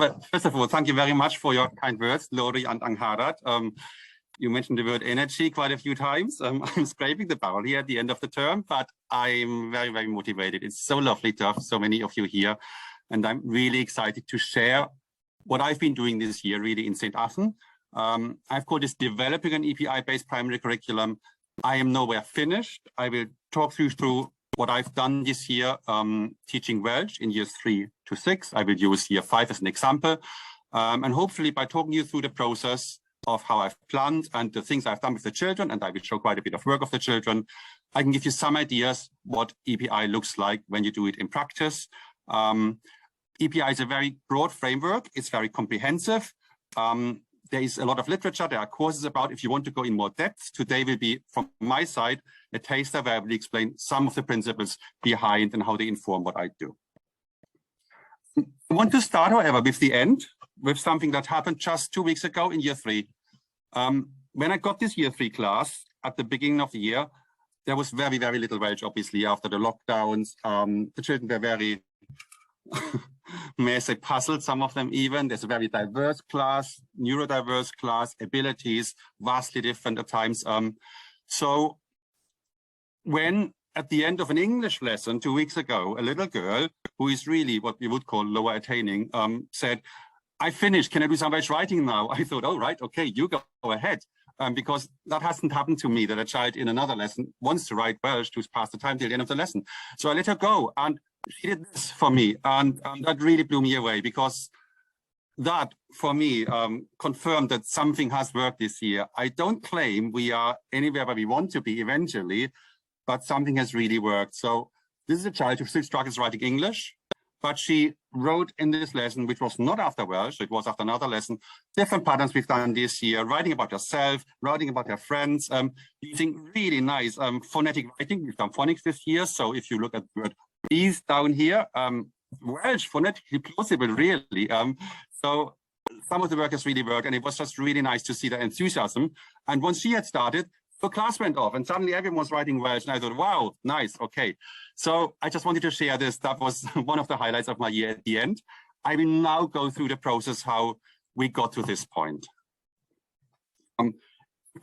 Well, first of all, thank you very much for your kind words, Lori and Angharad. You mentioned the word energy quite a few times. I'm scraping the barrel here at the end of the term, but I'm very, very motivated. It's so lovely to have so many of you here. And I'm really excited to share what I've been doing this year really in St. Athan. I've called this developing an EPI-based primary curriculum. I am nowhere finished. I will talk you through what I've done this year, teaching Welsh in years 3 to 6. I will use year 5 as an example. And hopefully by talking you through the process of how I've planned and the things I've done with the children, and I will show quite a bit of work of the children, I can give you some ideas what EPI looks like when you do it in practice. EPI is a very broad framework. It's very comprehensive. There is a lot of literature. There are courses about if you want to go in more depth. Today will be, from my side, a taster where I will explain some of the principles behind and how they inform what I do. I want to start, however, with the end, with something that happened just 2 weeks ago in year 3. When I got this year 3 class at the beginning of the year, there was very, very little Welsh, obviously, after the lockdowns. The children were very, may I say, puzzled, some of them even. There's a very diverse class, neurodiverse class, abilities, vastly different at times. So when at the end of an English lesson 2 weeks ago, a little girl who is really what we would call lower attaining said, I finished, can I do some Welsh writing now? I thought, oh, right, okay, you go ahead. Because that hasn't happened to me, that a child in another lesson wants to write Welsh to pass the time till the end of the lesson. So I let her go, and she did this for me, and that really blew me away, because that, for me, confirmed that something has worked this year. I don't claim we are anywhere where we want to be eventually, but something has really worked. So this is a child who still struggles writing English, but she wrote in this lesson, which was not after Welsh, it was after another lesson, different patterns we've done this year, writing about herself, writing about her friends, using really nice phonetic writing. We've done phonics this year. So if you look at the word bees down here, Welsh, phonetically plausible, really. So some of the work has really worked, and it was just really nice to see the enthusiasm. And once she had started, the class went off and suddenly everyone was writing Welsh, and I thought, wow, nice, okay. So I just wanted to share this. That was one of the highlights of my year at the end. I will now go through the process, how we got to this point.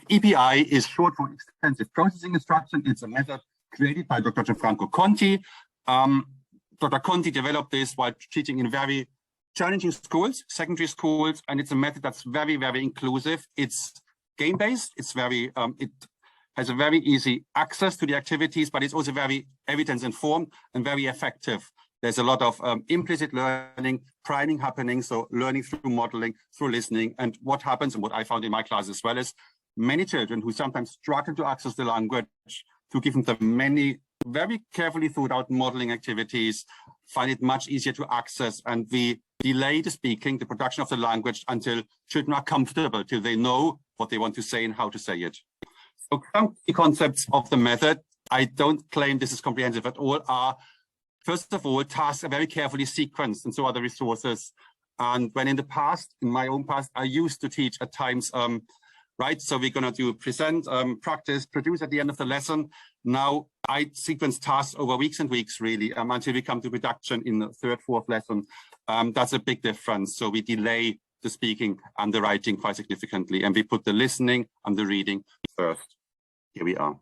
EPI is short for Extensive Processing Instruction. It's a method created by Dr. Gianfranco Conti. Dr. Conti developed this while teaching in very challenging schools, secondary schools, and it's a method that's very, very inclusive. It's game-based, it's very, it has a very easy access to the activities, but it's also very evidence-informed and very effective. There's a lot of implicit learning, priming happening, so learning through modeling, through listening. And what happens, and what I found in my class as well, is many children who sometimes struggle to access the language, to give them many very carefully thought out modeling activities, find it much easier to access, and we delay the speaking, the production of the language, until children are comfortable, till they know what they want to say and how to say it. So some key concepts of the method, I don't claim this is comprehensive at all, are, first of all, tasks are very carefully sequenced, and so are the resources. And when in the past, in my own past, I used to teach at times, right, so we're gonna do present, practice, produce at the end of the lesson. Now I sequence tasks over weeks and weeks, really, until we come to production in the 3rd, 4th lesson. That's a big difference. So we delay the speaking and the writing quite significantly, and we put the listening and the reading first. Here we are.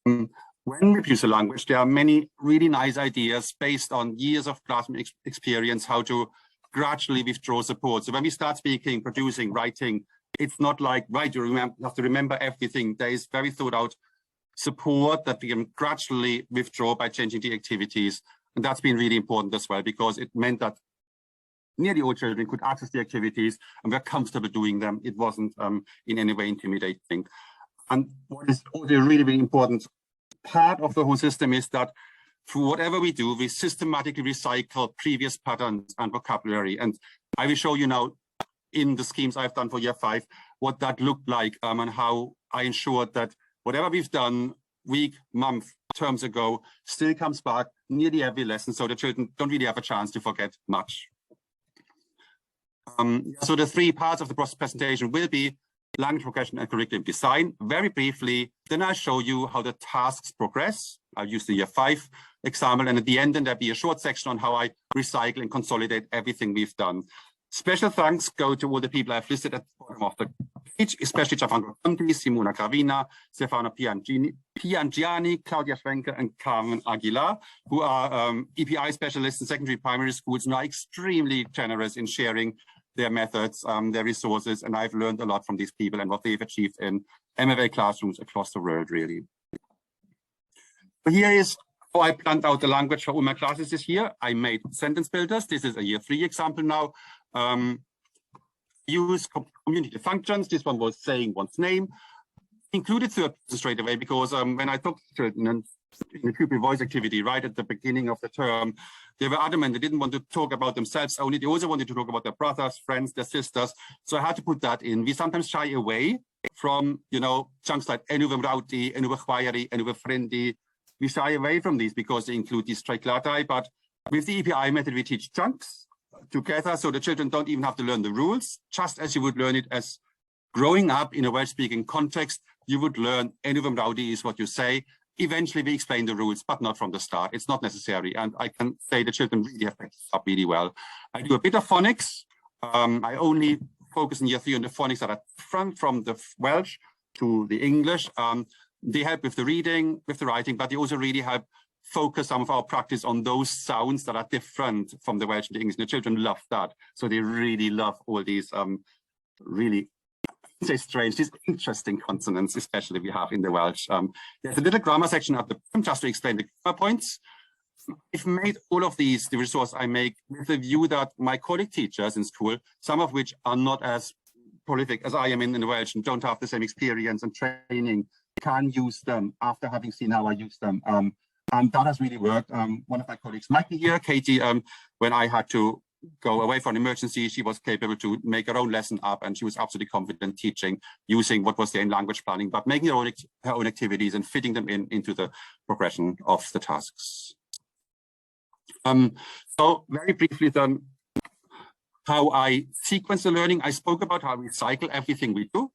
When we produce a language, there are many really nice ideas based on years of classroom experience, how to gradually withdraw support. So when we start speaking, producing, writing, it's not like, right, you have to remember everything. There is very thought out support that we can gradually withdraw by changing the activities. And that's been really important as well, because it meant that nearly all children could access the activities and were comfortable doing them. It wasn't in any way intimidating. And what is also a really, really important part of the whole system is that through whatever we do, we systematically recycle previous patterns and vocabulary. And I will show you now in the schemes I've done for year 5, what that looked like, and how I ensured that whatever we've done week, month, terms ago still comes back nearly every lesson, so the children don't really have a chance to forget much. So the 3 parts of the process presentation will be language progression and curriculum design, very briefly. Then I'll show you how the tasks progress. I'll use the year 5 example, and at the end, then there'll be a short section on how I recycle and consolidate everything we've done. Special thanks go to all the people I've listed at the bottom of the page, especially Gianfranco Conti, Simona Gravina, Stefano Piangiani, Claudia Schwenke, and Carmen Aguilar, who are EPI specialists in secondary primary schools and are extremely generous in sharing their methods, their resources, and I've learned a lot from these people and what they've achieved in MFA classrooms across the world, really. So here is how I planned out the language for all my classes this year. I made sentence builders. This is a year 3 example now. Use community functions. This one was saying one's name. Included third person straight away because when I talked to children in the pupil voice activity right at the beginning of the term, they were adamant they didn't want to talk about themselves only. They also wanted to talk about their brothers, friends, their sisters. So I had to put that in. We sometimes shy away from, you know, chunks like enuwe mrauti, enuwe chwaeri, enuwe frendi. We shy away from these because they include these trichlatae. But with the EPI method, we teach chunks together, so the children don't even have to learn the rules, just as you would learn it as growing up in a Welsh-speaking context. You would learn enuwe mrauti is what you say. Eventually, we explain the rules, but not from the start. It's not necessary, and I can say the children really have picked up really well. I do a bit of phonics. I only focus in year 3 on the phonics that are different from the Welsh to the English. They help with the reading, with the writing, but they also really help focus some of our practice on those sounds that are different from the Welsh and the English. And the children love that. So they really love all these really, I say strange, these interesting consonants, especially we have in the Welsh. There's a little grammar section at the bottom just to explain the grammar points. I've made all of these, the resource I make, with the view that my colleague teachers in school, some of which are not as prolific as I am in the Welsh and don't have the same experience and training, can use them after having seen how I use them. And that has really worked. One of my colleagues might be here, Katie, when I had to go away for an emergency, she was capable to make her own lesson up, and she was absolutely confident teaching using what was there in language planning, but making her own activities and fitting them into the progression of the tasks. So very briefly then, how I sequence the learning. I spoke about how we cycle everything we do.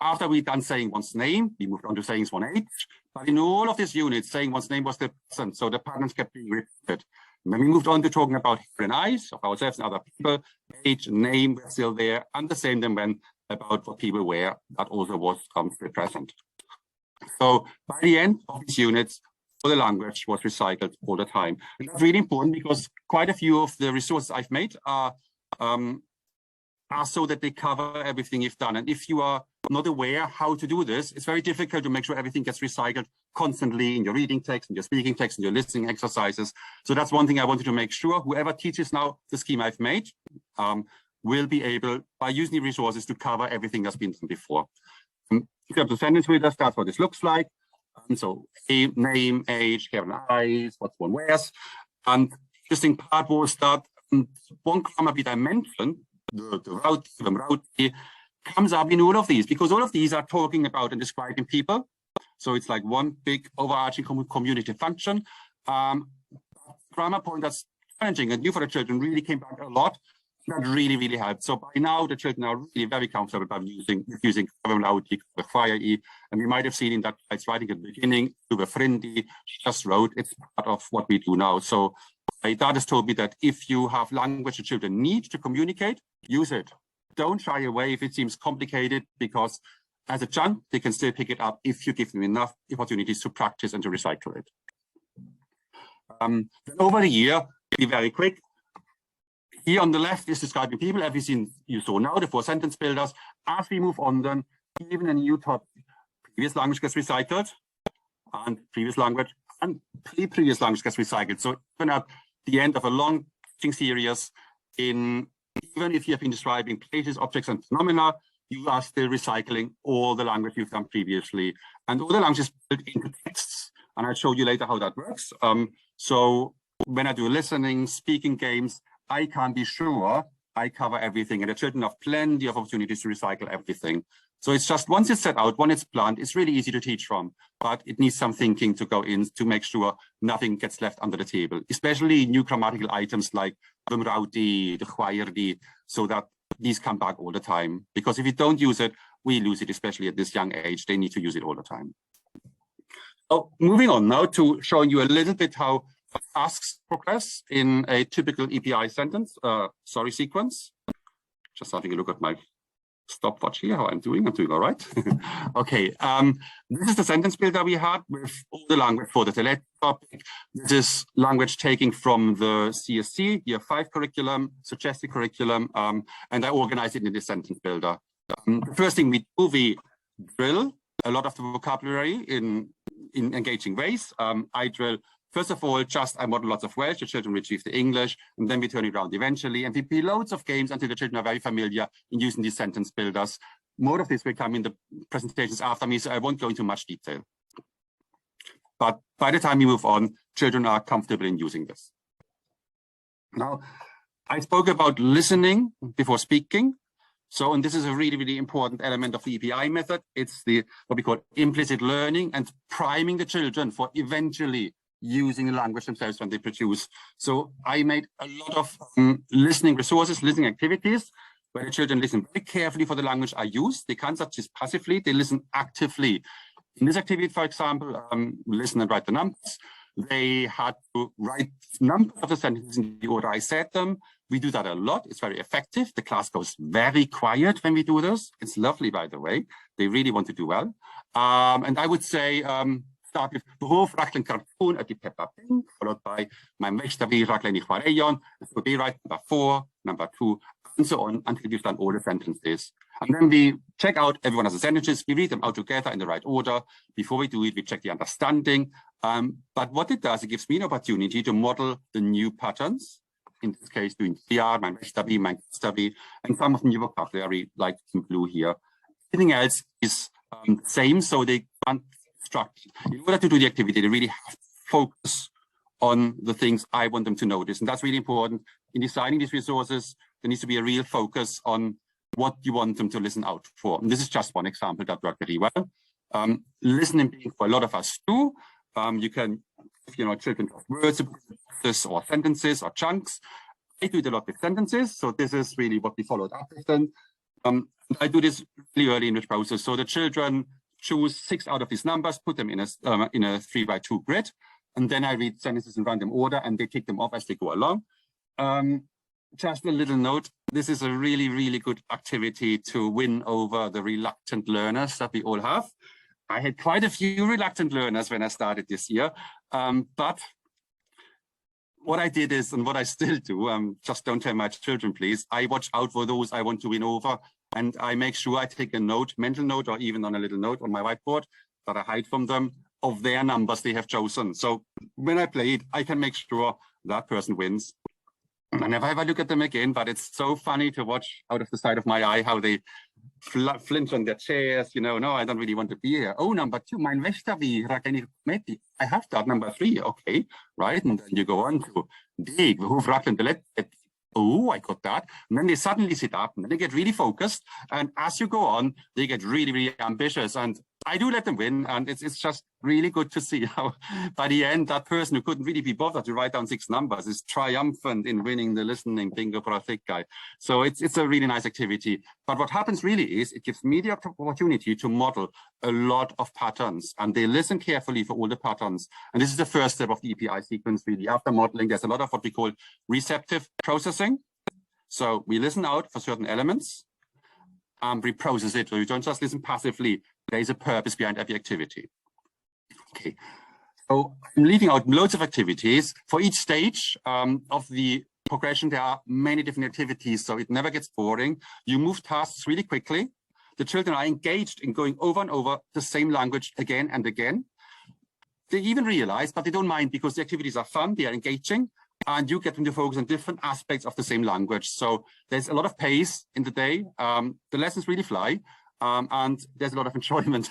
After we'd done saying one's name, we moved on to saying one's age. But in all of these units, saying one's name was the present, so the patterns kept being repeated. And then we moved on to talking about here and eyes of ourselves and other people. Age, name were still there, and the same then when about what people were. That also was still present. So by the end of these units, all the language was recycled all the time. And that's really important because quite a few of the resources I've made are so that they cover everything you've done. And if you are not aware how to do this, it's very difficult to make sure everything gets recycled constantly in your reading text, in your speaking text, in your listening exercises. So that's one thing I wanted to make sure whoever teaches now the scheme I've made will be able, by using the resources, to cover everything that's been done before. Except the sentence builder, that's what this looks like. So name, age, hair and eyes, what one wears. And the interesting part was that one grammar bit I mentioned, the rauti, comes up in all of these, because all of these are talking about and describing people. So it's like one big overarching community function. Grammar point that's challenging and new for the children really came back a lot. That really, really helped. So by now the children are really very comfortable about using rauti, and we might have seen in that it's writing at the beginning, to the friendly, just wrote, it's part of what we do now. So my dad has told me that if you have language the children need to communicate, use it. Don't shy away if it seems complicated, because as a chunk, they can still pick it up if you give them enough opportunities to practice and to recycle it. Then over the year, be very quick. Here on the left is describing people, everything you saw now, the 4 sentence builders. As we move on then, even a new topic, previous language gets recycled, and previous language and previous language gets recycled. So even at the end of a long teaching series, even if you have been describing places, objects, and phenomena, you are still recycling all the language you've done previously. And all the language is built into texts, and I'll show you later how that works. So when I do listening, speaking games, I can be sure I cover everything, and the children have plenty of opportunities to recycle everything. So it's just, once it's set out, when it's planned, it's really easy to teach from, but it needs some thinking to go in to make sure nothing gets left under the table, especially new grammatical items like the mrauti, the chwaerdi, so that these come back all the time. Because if you don't use it, we lose it, especially at this young age. They need to use it all the time. Oh, moving on now to showing you a little bit how tasks progress in a typical EPI sequence. Just having a look at my stopwatch here, how I'm doing all right. Okay, this is the sentence builder we had with all the language for the telemetry topic. This is language taking from the CSC, Year 5 curriculum, suggested curriculum, and I organize it in the sentence builder. The first thing we do, we drill a lot of the vocabulary in engaging ways. I drill, first of all, I model lots of Welsh, the children retrieve the English, and then we turn it around eventually, and we play loads of games until the children are very familiar in using these sentence builders. More of this will come in the presentations after me, so I won't go into much detail. But by the time we move on, children are comfortable in using this. Now, I spoke about listening before speaking. So, and this is a really, really important element of the EPI method. It's what we call implicit learning and priming the children for eventually using the language themselves when they produce. So I made a lot of listening resources, listening activities, where the children listen very carefully for the language I use. They can't just passively, they listen actively. In this activity, for example, listen and write the numbers. They had to write numbers of the sentences in the order I said them. We do that a lot. It's very effective. The class goes very quiet when we do this. It's lovely, by the way. They really want to do well. And I would say, start with Behoof, Rachlen, Cartoon, at the Peppa Pig, followed by My Mechtavi, Rachlen, Ichwareyon. So they write number 4, number 2, and so on until we've done all the sentences. And then we check out everyone else's sentences. We read them out together in the right order. Before we do it, we check the understanding. But what it does, it gives me an opportunity to model the new patterns. In this case, doing CR, My Mechtavi, My Mechtavi, and some of the new vocabulary, like in blue here. Everything else is the same, so they can't structure. In order to do the activity, they really have to focus on the things I want them to notice. And that's really important. In designing these resources, there needs to be a real focus on what you want them to listen out for. And this is just one example that worked very well. Listening for a lot of us too. You can, children of words or sentences or chunks. I do it a lot with sentences. So this is really what we followed up with them. I do this really early in the process. So the children choose 6 out of these numbers, put them in a 3x2 grid, and then I read sentences in random order, and they tick them off as they go along. Just a little note, this is a really, really good activity to win over the reluctant learners that we all have. I had quite a few reluctant learners when I started this year, but what I did is, and what I still do, just don't tell my children, please, I watch out for those I want to win over. And I make sure I take a note, mental note, or even on a little note on my whiteboard that I hide from them of their numbers they have chosen. So when I play it, I can make sure that person wins. And I never ever look at them again, but it's so funny to watch out of the side of my eye how they flinch on their chairs. No, I don't really want to be here. Oh, number 2, Mein Mechtavi, maybe I have that number 3. Okay, right. And then you go on to Dig, Behoof, Rachlen, oh, I got that. And then they suddenly sit up and then they get really focused. And as you go on, they get really, really ambitious. And I do let them win. And it's just really good to see how by the end, that person who couldn't really be bothered to write down 6 numbers is triumphant in winning the listening bingo for a thick guy. So it's a really nice activity. But what happens really is it gives me the opportunity to model a lot of patterns, and they listen carefully for all the patterns. And this is the first step of the EPI sequence, really. After modeling, there's a lot of what we call receptive processing. So we listen out for certain elements, and we process it. So you don't just listen passively. There is a purpose behind every activity. Okay, so I'm leaving out loads of activities. For each stage of the progression, there are many different activities, so it never gets boring. You move tasks really quickly. The children are engaged in going over and over the same language again and again. They even realize, but they don't mind because the activities are fun, they are engaging, and you get them to focus on different aspects of the same language. So there's a lot of pace in the day. The lessons really fly. And there's a lot of enjoyment,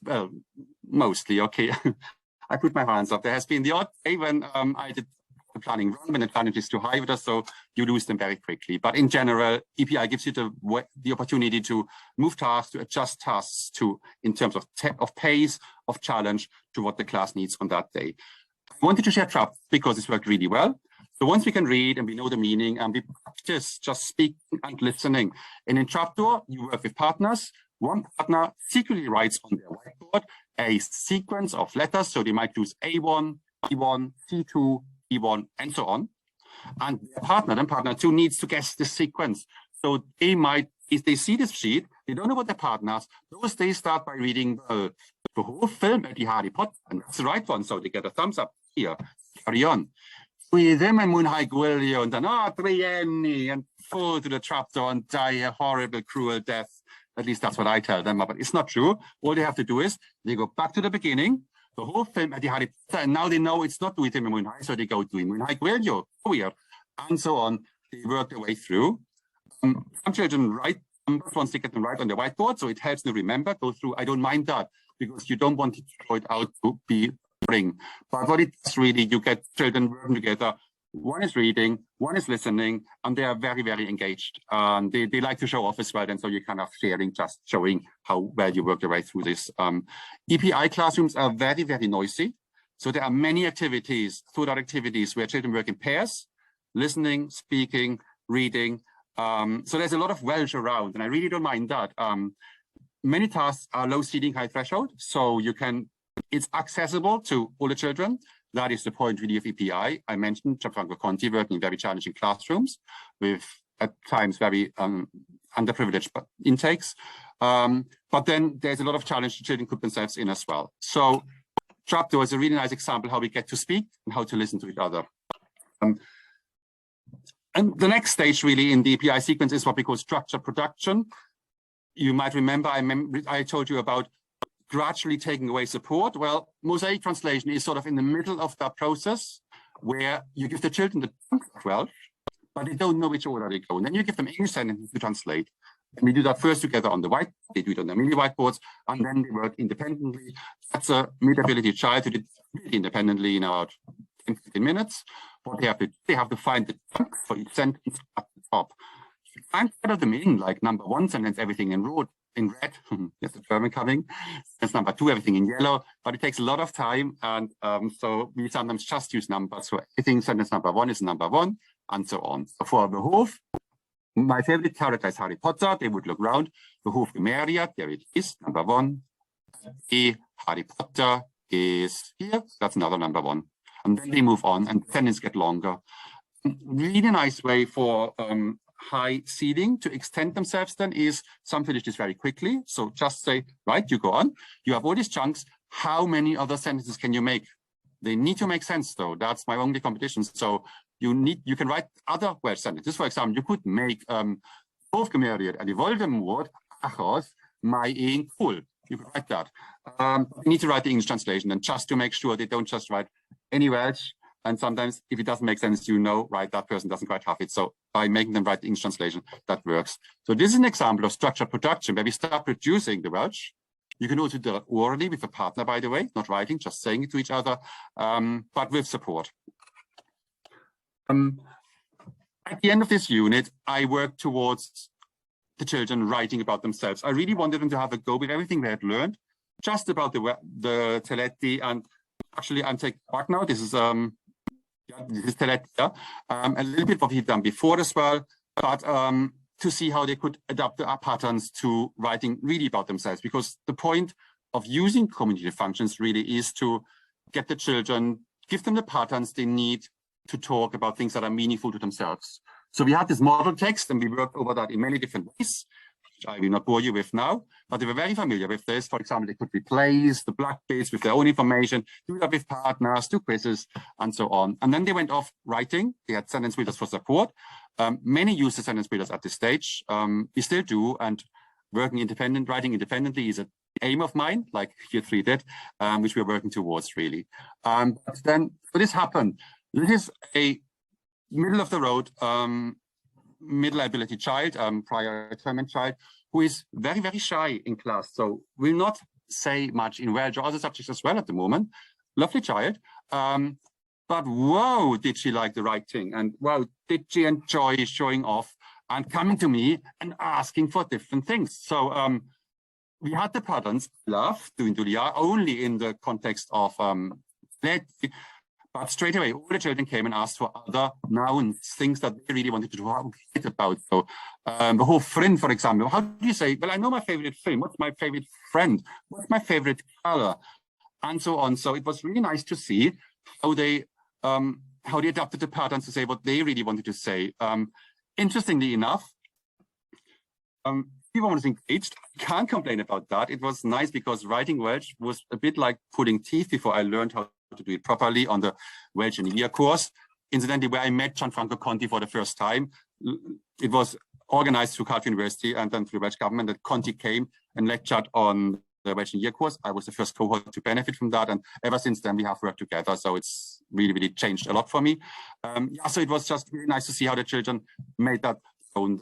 well, mostly, okay. I put my hands up. There has been the odd day when I did the planning wrong, when the challenge is too high with us, so you lose them very quickly. But in general, EPI gives you the opportunity to move tasks, to adjust tasks in terms of pace, of challenge, to what the class needs on that day. I wanted to share Trap because it's worked really well. So once we can read and we know the meaning and we practice just speaking and listening. And in Trapdoor, you work with partners. one partner secretly writes on their whiteboard a sequence of letters. So they might use A1, E1, C2, E1, and so on. And their partner, then partner two, needs to guess the sequence. So they might, if they see this sheet, they don't know what their partners, those they start by reading the whole film at the Harry Potter, and that's the right one. So they get a thumbs up here, carry on. With them and Moonhigh Gwylio, and then, trienni, and fall to the trapdoor and die a horrible, cruel death. At least that's what I tell them, but it's not true. All they have to do is they go back to the beginning, the whole film at the Harry Potter, and now they know it's not with him in Moonhigh, so they go to Moonhigh Gwylio, weird, and so on. They work their way through. Some children write numbers once they get them right on the whiteboard, so it helps them remember, go through. I don't mind that because you don't want to throw it out to be boring. But what it's really, you get children working together. One is reading, one is listening, and they are very, very engaged. They like to show off as well, and so you're kind of sharing, just showing how well you work your way through this. EPI classrooms are very, very noisy. So there are many activities, throughout activities where children work in pairs, listening, speaking, reading. So there's a lot of Welsh around, and I really don't mind that. Many tasks are low seating, high threshold, so you can, it's accessible to all the children. That is the point really of EPI. I mentioned Gianfranco Conti working in very challenging classrooms with at times very underprivileged intakes. But then there's a lot of challenge the children put themselves in as well. So Trapdoor is a really nice example how we get to speak and how to listen to each other. And the next stage really in the EPI sequence is what we call structured production. You might remember, I told you about gradually taking away support. Well, mosaic translation is sort of in the middle of that process where you give the children the chunks of Welsh, but they don't know which order they go. And then you give them English sentences to translate. And we do that first together on the whiteboard, they do it on their mini whiteboards, and then they work independently. That's a mid-ability child who did it independently in about 10, 15 minutes. But they have to find the chunks for each sentence at the top. You can't put them in, like number one sentence, everything in red, there's the German coming. That's number two, everything in yellow, but it takes a lot of time. And so we sometimes just use numbers. So everything sentence number one is number one, and so on. So for the Hof, my favorite character is Harry Potter. They would look around. The Hof Gemeriat, there it is, number one. Harry Potter is here. That's another number one. And then they move on, and the sentences get longer. Really nice way for high seeding to extend themselves then is some finish this very quickly. So just say, right, you go on. You have all these chunks. How many other sentences can you make? They need to make sense though. That's my only competition. So you can write other Welsh sentences. For example, you could make both Gymeriad and Voldemort achos mae un cool. You could write that. You need to write the English translation, and just to make sure they don't just write any Welsh. And sometimes if it doesn't make sense, right, that person doesn't quite have it. So by making them write the English translation, that works. So this is an example of structured production where we start producing the Welsh. You can also do that orally with a partner, by the way, not writing, just saying it to each other, but with support. At the end of this unit, I worked towards the children writing about themselves. I really wanted them to have a go with everything they had learned, just about the Teletti, and actually I'm taking back now. This is Teletti, a little bit of what we've done before as well, but to see how they could adapt the patterns to writing really about themselves, because the point of using cognitive functions really is to get the children, give them the patterns they need to talk about things that are meaningful to themselves. So we had this model text and we worked over that in many different ways, which I will not bore you with now, but they were very familiar with this. For example, they could replace the black bits with their own information, do that with partners, do quizzes, and so on. And then they went off writing. They had sentence builders for support. Many use the sentence builders at this stage. We still do, and writing independently is an aim of mine, like year 3 did, which we're working towards really. But then, so this happened. This is a middle of the road, middle ability child, prior retirement child, who is very, very shy in class. So will not say much in Welsh or other subjects as well at the moment. Lovely child. But whoa, did she like the writing? And wow, did she enjoy showing off and coming to me and asking for different things? So we had the patterns, love, doing Dulia, only in the context of But straight away, all the children came and asked for other nouns, things that they really wanted to talk about. So the whole friend, for example, how do you say, well, I know my favorite film, what's my favorite friend, what's my favorite color, and so on. So it was really nice to see how they adapted the patterns to say what they really wanted to say. Interestingly enough, everyone was engaged. I can't complain about that. It was nice because writing Welsh was a bit like pulling teeth before I learned how to do it properly on the Welsh in a Year course. Incidentally, where I met Gianfranco Conti for the first time, it was organized through Cardiff University and then through the Welsh government that Conti came and lectured on the Welsh in a Year course. I was the first cohort to benefit from that, and ever since then we have worked together. So it's really, really changed a lot for me. Yeah, so it was just really nice to see how the children made that own.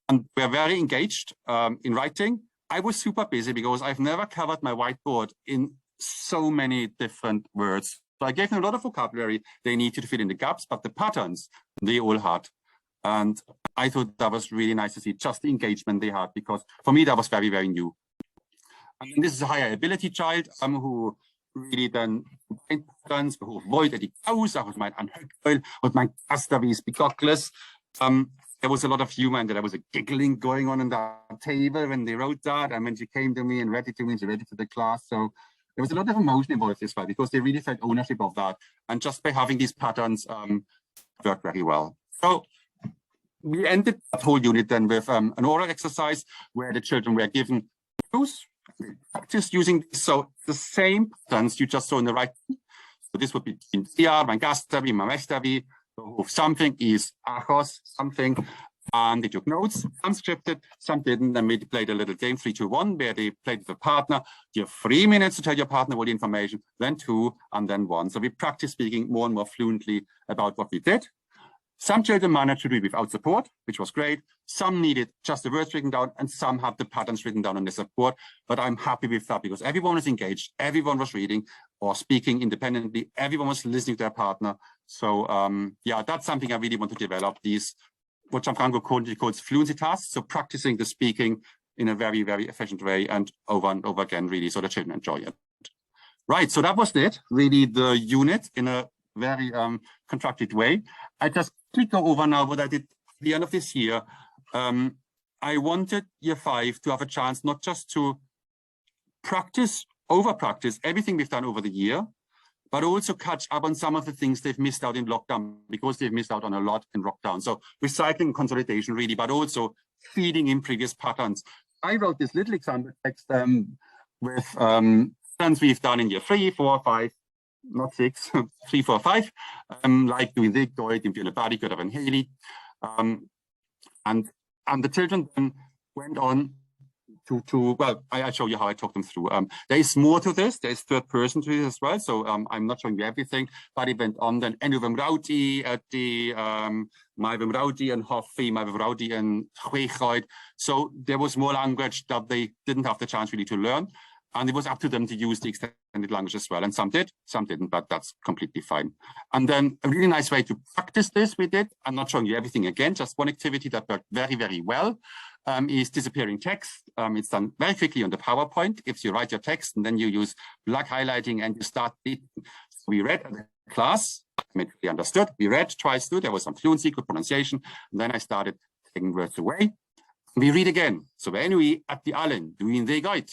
And we're very engaged in writing. I was super busy because I've never covered my whiteboard in so many different words. So I gave them a lot of vocabulary they needed to fill in the gaps, but the patterns they all had. And I thought that was really nice to see just the engagement they had, because for me, that was very, very new. And this is a higher ability child who really then patterns, who avoided die Causa, was mein Anhöckel und mein Gastavis Bigockless. There was a lot of humor and there was a giggling going on that table when they wrote that. And when she came to me and read it to me, she read it to the class. So there was a lot of emotion involved this way because they really felt ownership of that. And just by having these patterns worked very well. So we ended that whole unit then with an oral exercise where the children were given cues, practice using this. So the same patterns you just saw in the right. So this would be mein Gastavi, mein Mestavi. So something is achos, something, and they took notes, some scripted, some didn't. Then we played a little game 3, 2, 1, where they played with a partner. You have 3 minutes to tell your partner all the information, then 2, and then 1. So we practiced speaking more and more fluently about what we did. Some children managed to do it without support, which was great. Some needed just the words written down, and some have the patterns written down on the support. But I'm happy with that because everyone was engaged, everyone was reading or speaking independently, everyone was listening to their partner. So yeah, that's something I really want to develop, these, what Gianfranco Conti calls fluency tasks. So practicing the speaking in a very, very efficient way and over again, really, so the children enjoy it. Right, so that was it, really the unit in a very contracted way. I just quickly go over now what I did at the end of this year. I wanted year 5 to have a chance not just to practice, over practice everything we've done over the year, but also catch up on some of the things they've missed out in lockdown, because they've missed out on a lot in lockdown. So recycling, consolidation really, but also feeding in previous patterns. I wrote this little example text with patterns we've done in year 3, 4, 5, not 6, 3, 4, 5, like doing the Deut, im Body, Good and Haley. And the children then went on to well, I show you how I talk them through. There is more to this. There is third person to this as well. So I'm not showing you everything, but it went on then. En uw rauti at the my rauti and hoffi, my rauti and chwechoid. So there was more language that they didn't have the chance really to learn. And it was up to them to use the extended language as well. And some did, some didn't, but that's completely fine. And then a really nice way to practice this we did, I'm not showing you everything again, just one activity that worked very, very well is disappearing text. It's done very quickly on the PowerPoint. If you write your text and then you use black highlighting and you start reading. So we read at the class, we understood, we read twice through, there was some fluency, good pronunciation. And then I started taking words away. We read again. So when we at the allen, doing the guide.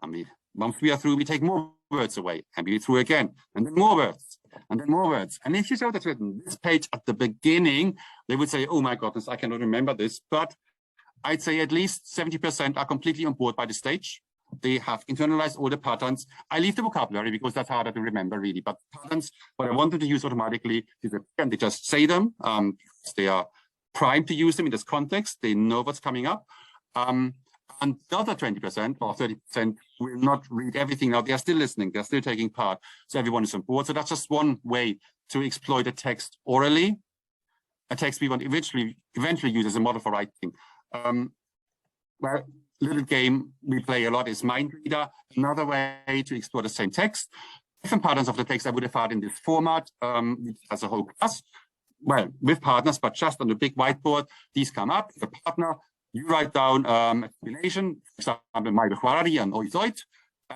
And we, once we are through, we take more words away and we through again, and then more words, and then more words. And if you show the children this page at the beginning, they would say, oh my goodness, I cannot remember this. But I'd say at least 70% are completely on board by the stage. They have internalized all the patterns. I leave the vocabulary because that's harder to remember really, but patterns, what I wanted to use automatically, and they just say them. They are primed to use them in this context. They know what's coming up. And the other 20% or 30% will not read everything now. They are still listening. They're still taking part. So everyone is on board. So that's just one way to exploit a text orally. A text we want eventually use as a model for writing. Well, little game we play a lot is Mind Reader. Another way to explore the same text. Different patterns of the text I would have had in this format as a whole class. Well, with partners, but just on the big whiteboard, these come up. The partner. You write down explanation, for example, my Bukhari and Oizoit,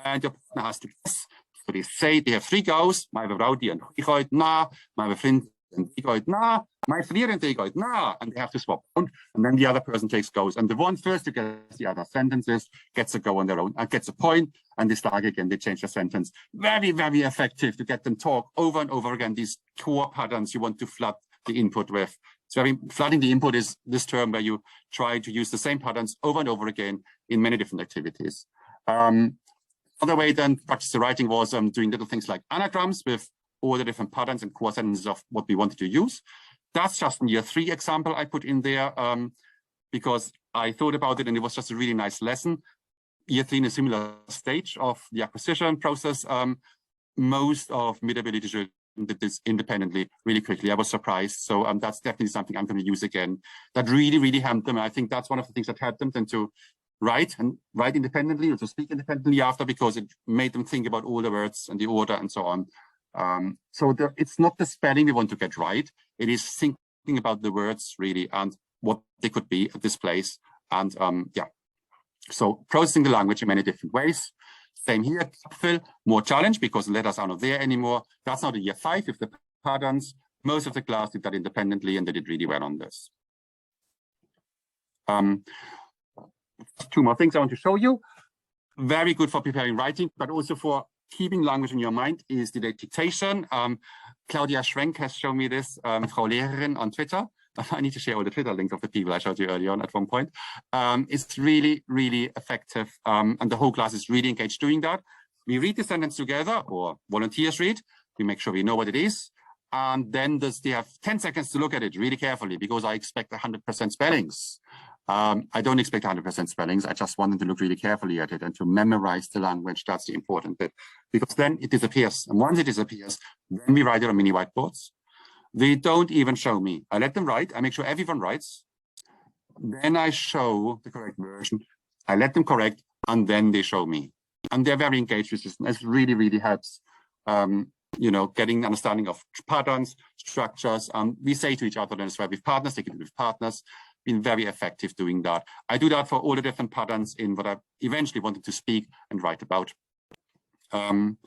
and your partner has to guess So they say they have 3 goals, mijn vrouw die en ik gooit na, mijn vriend and die gooit na, mijn vriend and die gooit na, and they have to swap around, and then the other person takes goes, and the one first to get the other sentences gets a go on their own, and gets a point, and they start again, they change the sentence. Very, very effective to get them talk over and over again, these core patterns you want to flood the input with. So flooding the input is this term where you try to use the same patterns over and over again in many different activities. Other way then practice the writing was doing little things like anagrams with all the different patterns and core sentences of what we wanted to use. That's just a year 3 example I put in there because I thought about it and it was just a really nice lesson. Year 3 in a similar stage of the acquisition process. Most of mid-ability children did this independently really quickly. I was surprised. So that's definitely something I'm going to use again. That really, really helped them. I think that's one of the things that helped them then to write independently or to speak independently after, because it made them think about all the words and the order and so on. So it's not the spelling we want to get right. It is thinking about the words really and what they could be at this place. And yeah, so processing the language in many different ways. Same here, fill, more challenge because the letters are not there anymore. That's not a year 5 with the patterns. Most of the class did that independently and they did really well on this. 2 more things I want to show you. Very good for preparing writing, but also for keeping language in your mind is the dictation. Claudia Schwenk has shown me this, Frau Lehrerin on Twitter. I need to share all the Twitter links of the people I showed you earlier on at one point. It's really, really effective. And the whole class is really engaged doing that. We read the sentence together, or volunteers read. We make sure we know what it is. And then they have 10 seconds to look at it really carefully because I expect 100% spellings. I don't expect 100% spellings. I just want them to look really carefully at it and to memorize the language. That's the important bit, because then it disappears. And once it disappears, then we write it on mini whiteboards. They don't even show me. I let them write. I make sure everyone writes. Then I show the correct version. I let them correct, and then they show me. And they're very engaged with this. It really, really helps, you know, getting understanding of patterns, structures. We say to each other, then as well with partners, they can do it with partners. Been very effective doing that. I do that for all the different patterns in what I eventually wanted to speak and write about. And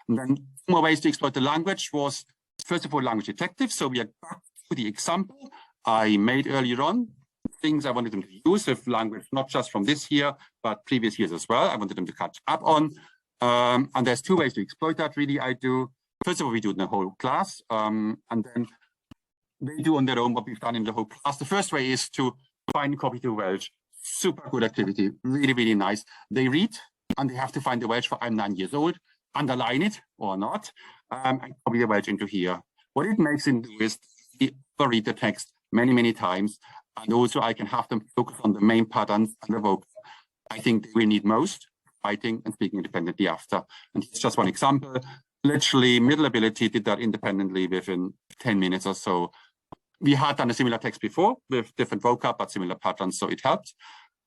then more ways to exploit the language was, first of all, language detective. So we are back to the example I made earlier on, things I wanted them to use with language, not just from this year, but previous years as well. I wanted them to catch up on. And there's 2 ways to exploit that, really, I do. First of all, we do it in the whole class. And then they do on their own what we've done in the whole class. The first way is to find a copy to Welsh. Super good activity, really, really nice. They read and they have to find the Welsh for I'm 9 years old, underline it or not, and copy the Welsh into here. What it makes them do is read the text many, many times. And also I can have them focus on the main patterns and the vocab I think they will need most, writing and speaking independently after. And it's just one example. Literally, middle ability did that independently within 10 minutes or so. We had done a similar text before with different vocab, but similar patterns, so it helped.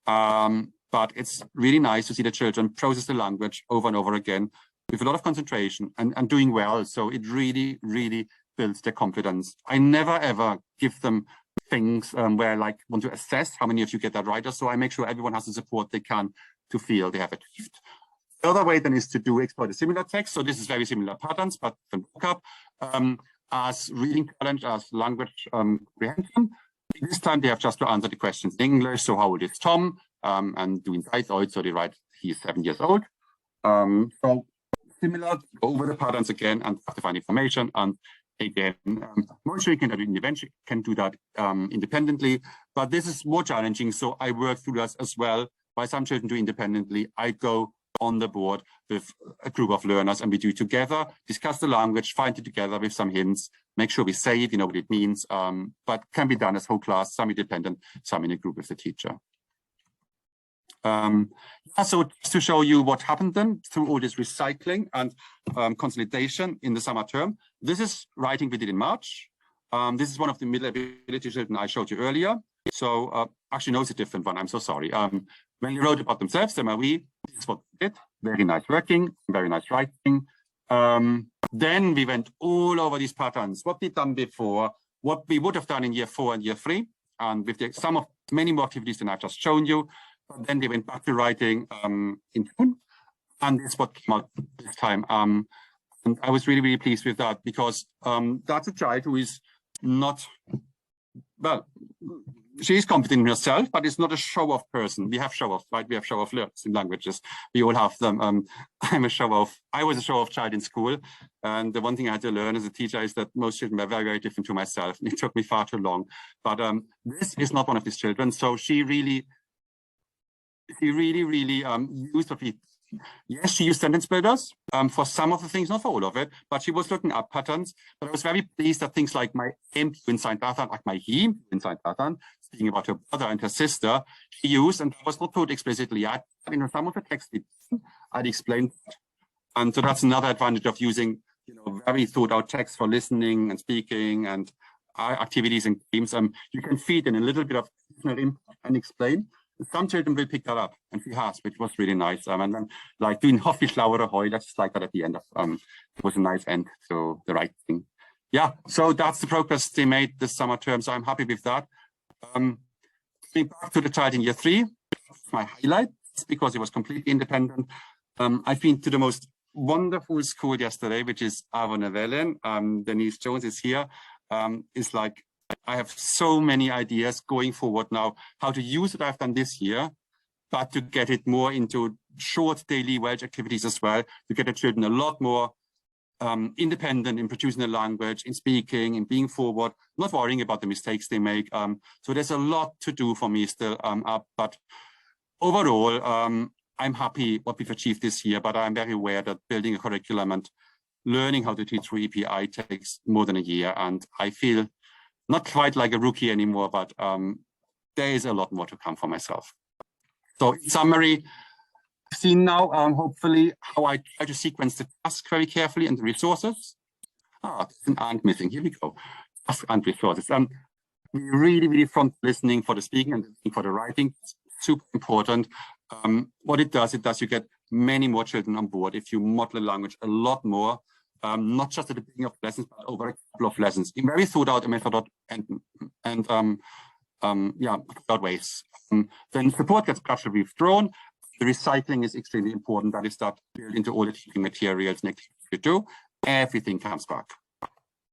But it's really nice to see the children process the language over and over again with a lot of concentration and doing well. So it really, really builds their confidence. I never, ever give them things where I like want to assess how many of you get that right. So I make sure everyone has the support they can to feel they have achieved. The other way then is to exploit a similar text. So this is very similar patterns, but different vocab. As reading challenge, as language comprehension. This time they have just to answer the questions in English. So how old is Tom? And doing Zeit, so they write he's 7 years old. So similar, over the patterns again and have to find information. And again, most children can do that independently, but this is more challenging. So I work through that as well. While some children do independently, I go on the board with a group of learners and we do it together, discuss the language, find it together with some hints, make sure we say it, you know what it means, but can be done as whole class, some independent, some in a group with the teacher. So just to show you what happened then through all this recycling and consolidation in the summer term, this is writing we did in March. This is one of the middle ability children I showed you earlier. So actually, no, it's a different one. I'm so sorry. When they wrote about themselves, this is what they did. Very nice working, very nice writing. Then we went all over these patterns, what we've done before, what we would have done in year 4 and year 3, and with some of many more activities than I've just shown you. But then they went back to writing in June. and this is what came out this time. And I was really, really pleased with that, because that's a child who is not, well, she is confident in herself, but it's not a show-off person. We have show-off, right? We have show-off learners in languages. We all have them. I was a show-off child in school. And the one thing I had to learn as a teacher is that most children were very, very different to myself. And it took me far too long. But this is not one of these children. So she really used what we, yes, she used sentence builders for some of the things, not for all of it, but she was looking at patterns. But I was very pleased that things like my em inside Dathan, like my him inside Dathan, speaking about her brother and her sister, she used, and that was not put explicitly yet. In some of the text, I'd explained. And so that's another advantage of using, very thought out text for listening and speaking and activities and games. You can feed in a little bit of input and explain. Some children will pick that up, and she has, which was really nice. And then, like doing Hoffischlauer Heu, that's just like that at the end of, it was a nice end to the right thing. Yeah, so that's the progress they made this summer term. So I'm happy with that. Back to the child in year 3, my highlight, because it was completely independent. I've been to the most wonderful school yesterday, which is Avonavellen. Denise Jones is here. It's like, I have so many ideas going forward now, how to use what I've done this year, but to get it more into short daily Welsh activities as well, to get the children a lot more independent in producing the language, in speaking, in being forward, not worrying about the mistakes they make. So there's a lot to do for me still but overall, I'm happy what we've achieved this year, but I'm very aware that building a curriculum and learning how to teach through EPI takes more than a year. And I feel not quite like a rookie anymore, but there is a lot more to come for myself. So in summary, seen now, hopefully, how I try to sequence the task very carefully and the resources. There's an and missing. Here we go. Task and resources. We really front listening for the speaking and for the writing. It's super important. What it does, you get many more children on board if you model the language a lot more. Not just at the beginning of lessons, but over a couple of lessons in very thought out method and thought ways. Then support gets gradually withdrawn. The recycling is extremely important. That is that built into all the teaching materials next you do. Everything comes back.